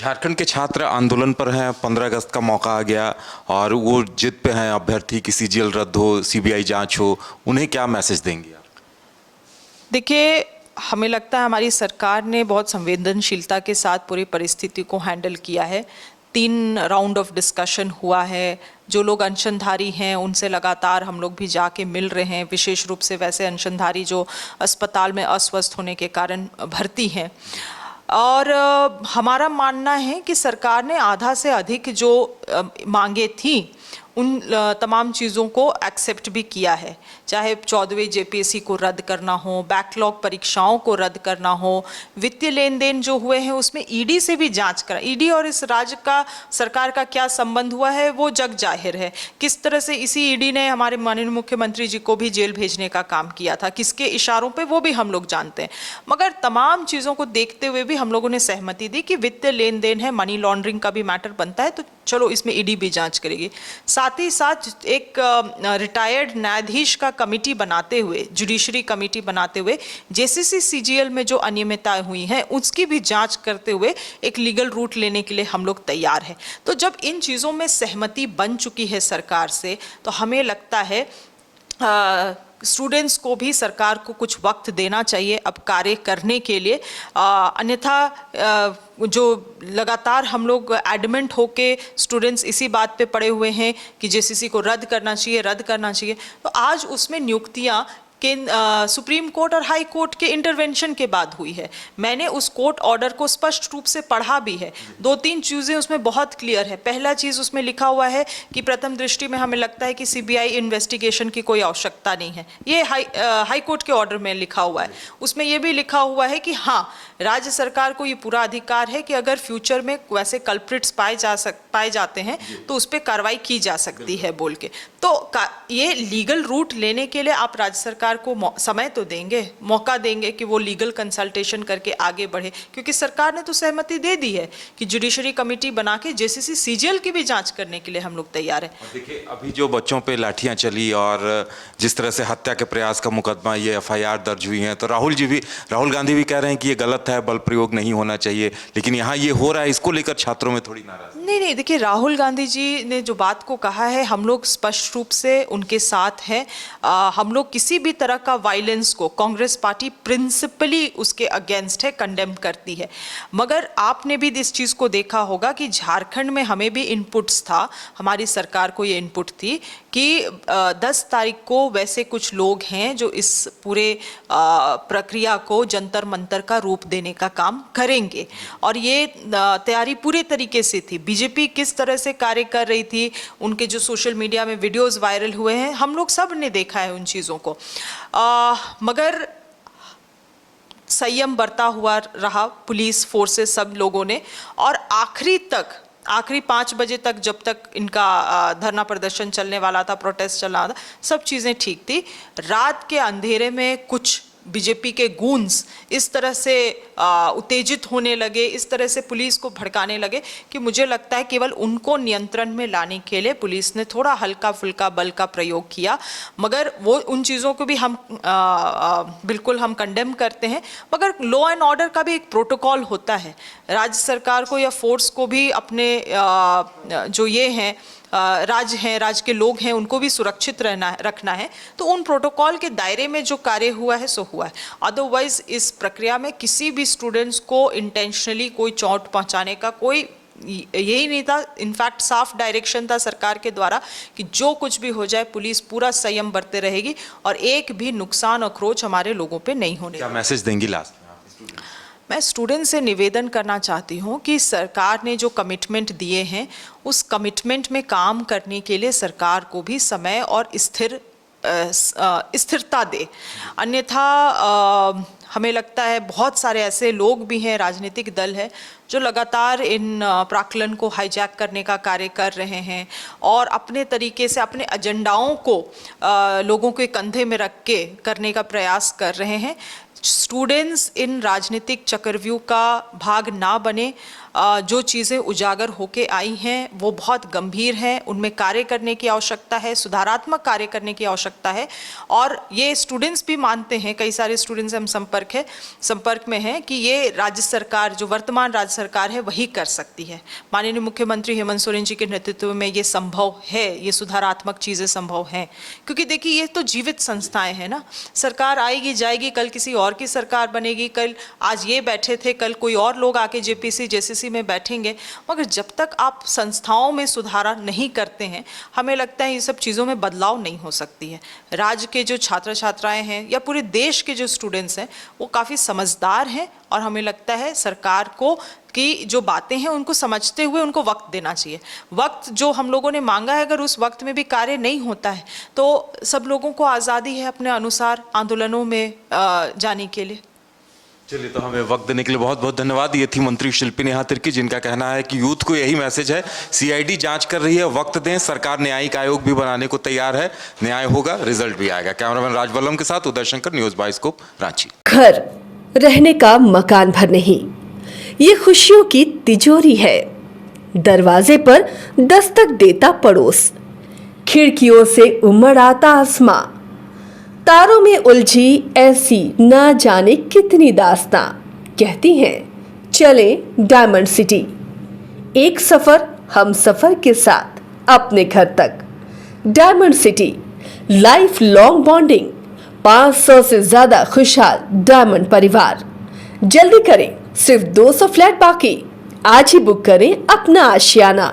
झारखंड के छात्र आंदोलन पर हैं। 15 अगस्त का मौका आ गया और वो जिद पे हैं अभ्यर्थी की सीजीएल रद्द हो, सीबीआई जांच हो। उन्हें क्या मैसेज देंगे आप? देखिए, हमें लगता है हमारी सरकार ने बहुत संवेदनशीलता के साथ पूरी परिस्थिति को हैंडल किया है। 3 राउंड ऑफ डिस्कशन हुआ है। जो लोग अनशनधारी हैं उनसे लगातार हम लोग भी जाके मिल रहे हैं, विशेष रूप से वैसे अनशनधारी जो अस्पताल में अस्वस्थ होने के कारण भर्ती हैं। और हमारा मानना है कि सरकार ने आधा से अधिक जो मांगे थी उन तमाम चीज़ों को एक्सेप्ट भी किया है, चाहे 14वीं जेपीएससी को रद्द करना हो, बैकलॉग परीक्षाओं को रद्द करना हो, वित्तीय लेन देन जो हुए हैं उसमें ईडी से भी जांच करा। ईडी और इस राज्य का सरकार का क्या संबंध हुआ है वो जग जाहिर है। किस तरह से इसी ईडी ने हमारे माननीय मुख्यमंत्री जी को भी जेल भेजने का काम किया था, किसके इशारों पे वो भी हम लोग जानते हैं। मगर तमाम चीज़ों को देखते हुए भी हम लोगों ने सहमति दी कि वित्तीय लेन देन है, मनी लॉन्ड्रिंग का भी मैटर बनता है, तो चलो इसमें ईडी भी जांच करेगी। साथ ही साथ एक रिटायर्ड न्यायाधीश का कमेटी बनाते हुए, जुडिशरी कमेटी बनाते हुए जेसीसी सीजीएल में जो अनियमितताएं हुई हैं उसकी भी जांच करते हुए एक लीगल रूट लेने के लिए हम लोग तैयार हैं। तो जब इन चीज़ों में सहमति बन चुकी है सरकार से, तो हमें लगता है स्टूडेंट्स को भी सरकार को कुछ वक्त देना चाहिए अब कार्य करने के लिए। अन्यथा जो लगातार हम लोग एडमेंट होके स्टूडेंट्स इसी बात पे पड़े हुए हैं कि जेसीसी को रद्द करना चाहिए, रद्द करना चाहिए, तो आज उसमें नियुक्तियां सुप्रीम कोर्ट और हाई कोर्ट के इंटरवेंशन के बाद हुई है। मैंने उस कोर्ट ऑर्डर को स्पष्ट रूप से पढ़ा भी है। 2-3 चीज़ें उसमें बहुत क्लियर है। पहला चीज़ उसमें लिखा हुआ है कि प्रथम दृष्टि में हमें लगता है कि सीबीआई इन्वेस्टिगेशन की कोई आवश्यकता नहीं है। ये हाई कोर्ट के ऑर्डर में लिखा हुआ है। उसमें यह भी लिखा हुआ है कि हाँ, राज्य सरकार को ये पूरा अधिकार है कि अगर फ्यूचर में वैसे कल्प्रिट्स पाए जाते हैं तो उस पर कार्रवाई की जा सकती है बोल के। तो ये लीगल रूट लेने के लिए आप राज्य सरकार को समय तो देंगे, मौका देंगे कि वो लीगल कंसल्टेशन करके आगे बढ़े, क्योंकि सरकार ने तो सहमति दे दी है कि जुडिशरी कमेटी बना के जेसीसी सीजीएल की भी जांच करने के लिए हम लोग तैयार हैं। देखिए, अभी जो बच्चों पे लाठियां चली और जिस तरह से हत्या के प्रयास का मुकदमा, ये एफआईआर दर्ज हुई है, तो राहुल गांधी भी कह रहे हैं कि ये गलत है, बल प्रयोग नहीं होना चाहिए, लेकिन यहाँ ये हो रहा है, इसको लेकर छात्रों में थोड़ी नाराजगी। नहीं, देखिए, राहुल गांधी जी ने जो बात को कहा है हम लोग स्पष्ट रूप से उनके साथ हैं। हम लोग किसी भी तरह का वायलेंस को, कांग्रेस पार्टी प्रिंसिपली उसके अगेंस्ट है, कंडेम करती है। मगर आपने भी इस चीज़ को देखा होगा कि झारखंड में हमें भी इनपुट्स था, हमारी सरकार को ये इनपुट थी कि 10 तारीख को वैसे कुछ लोग हैं जो इस पूरे प्रक्रिया को जंतर मंतर का रूप देने का काम करेंगे, और ये तैयारी पूरे तरीके से थी। बीजेपी किस तरह से कार्य कर रही थी, उनके जो सोशल मीडिया में वीडियोस वायरल हुए हैं, हम लोग सब ने देखा है उन चीज़ों को। मगर संयम बरता हुआ रहा पुलिस फोर्सेस सब लोगों ने, और आखिरी 5 बजे तक, जब तक इनका धरना प्रदर्शन चलने वाला था, प्रोटेस्ट चल रहा था, सब चीज़ें ठीक थी। रात के अंधेरे में कुछ बीजेपी के गूंस इस तरह से उत्तेजित होने लगे, इस तरह से पुलिस को भड़काने लगे कि मुझे लगता है केवल उनको नियंत्रण में लाने के लिए पुलिस ने थोड़ा हल्का फुल्का बल का प्रयोग किया। मगर वो उन चीज़ों को भी हम बिल्कुल हम कंडेम करते हैं। मगर लॉ एंड ऑर्डर का भी एक प्रोटोकॉल होता है। राज्य सरकार को या फोर्स को भी अपने जो ये हैं राज्य के लोग हैं उनको भी सुरक्षित रखना है। तो उन प्रोटोकॉल के दायरे में जो कार्य हुआ है सो हुआ है। अदरवाइज इस प्रक्रिया में किसी भी स्टूडेंट्स को इंटेंशनली कोई चोट पहुंचाने का कोई यही नहीं था। इनफैक्ट साफ डायरेक्शन था सरकार के द्वारा कि जो कुछ भी हो जाए पुलिस पूरा संयम बरते रहेगी और एक भी नुकसान और खरोच हमारे लोगों पे नहीं होने। क्या मैसेज देंगी लास्ट में? मैं स्टूडेंट से निवेदन करना चाहती हूँ कि सरकार ने जो कमिटमेंट दिए हैं उस कमिटमेंट में काम करने के लिए सरकार को भी समय और स्थिरता दे। अन्यथा हमें लगता है बहुत सारे ऐसे लोग भी हैं, राजनीतिक दल है, जो लगातार इन प्राक्कलन को हाईजैक करने का कार्य कर रहे हैं और अपने तरीके से अपने एजेंडाओं को लोगों के कंधे में रख के करने का प्रयास कर रहे हैं। स्टूडेंट्स इन राजनीतिक चक्रव्यूह का भाग ना बने। जो चीज़ें उजागर होके आई हैं वो बहुत गंभीर हैं, उनमें कार्य करने की आवश्यकता है, सुधारात्मक कार्य करने की आवश्यकता है। और ये स्टूडेंट्स भी मानते हैं, कई सारे स्टूडेंट्स हम संपर्क संपर्क में है कि ये राज्य सरकार, जो वर्तमान राज्य सरकार है, वही कर सकती है। माननीय मुख्यमंत्री हेमंत सोरेन जी के नेतृत्व में ये संभव है, ये सुधारात्मक चीज़ें संभव हैं। क्योंकि देखिए ये तो जीवित संस्थाएं हैं ना, सरकार आएगी जाएगी, कल किसी और की सरकार बनेगी, कल आज ये बैठे थे, कल कोई और लोग आके जेपीसी जेसीसी में बैठेंगे, मगर जब तक आप संस्थाओं में सुधार नहीं करते हैं, हमें लगता है ये सब चीज़ों में बदलाव नहीं हो सकती है। राज्य के जो छात्र छात्राएं हैं या पूरे देश के जो स्टूडेंट्स हैं वो काफ़ी समझदार हैं, और हमें लगता है सरकार को कि जो बातें हैं उनको समझते हुए उनको वक्त देना चाहिए। वक्त जो हम लोगों ने मांगा है, अगर उस वक्त में भी कार्य नहीं होता है तो सब लोगों को आज़ादी है अपने अनुसार आंदोलनों में जाने के लिए। चलिए, तो हमें वक्त देने के लिए बहुत बहुत धन्यवाद। ये थी मंत्री शिल्पी नेहा तिर्की, जिनका कहना है कि यूथ को यही मैसेज है, सीआईडी जांच कर रही है, वक्त दें, सरकार न्यायिक आयोग भी बनाने को तैयार है, न्याय होगा, रिजल्ट भी आएगा। कैमरामैन राजवल्लम के साथ उदय शंकर, न्यूज़ बाइस्कोप, रांची। घर रहने का मकान भर नहीं, ये खुशियों की तिजोरी है। दरवाजे पर दस्तक देता पड़ोस, खिड़कियों से उमड़ आता आसमां, तारों में उलझी ऐसी ना जाने कितनी दास्तां। कहती हैं चले डायमंड सिटी, एक सफर हम सफर के साथ अपने घर तक। Diamond city, life long bonding, 500 से ज्यादा खुशहाल डायमंड परिवार। जल्दी करें, सिर्फ 200 फ्लैट बाकी। आज ही बुक करें अपना आशियाना।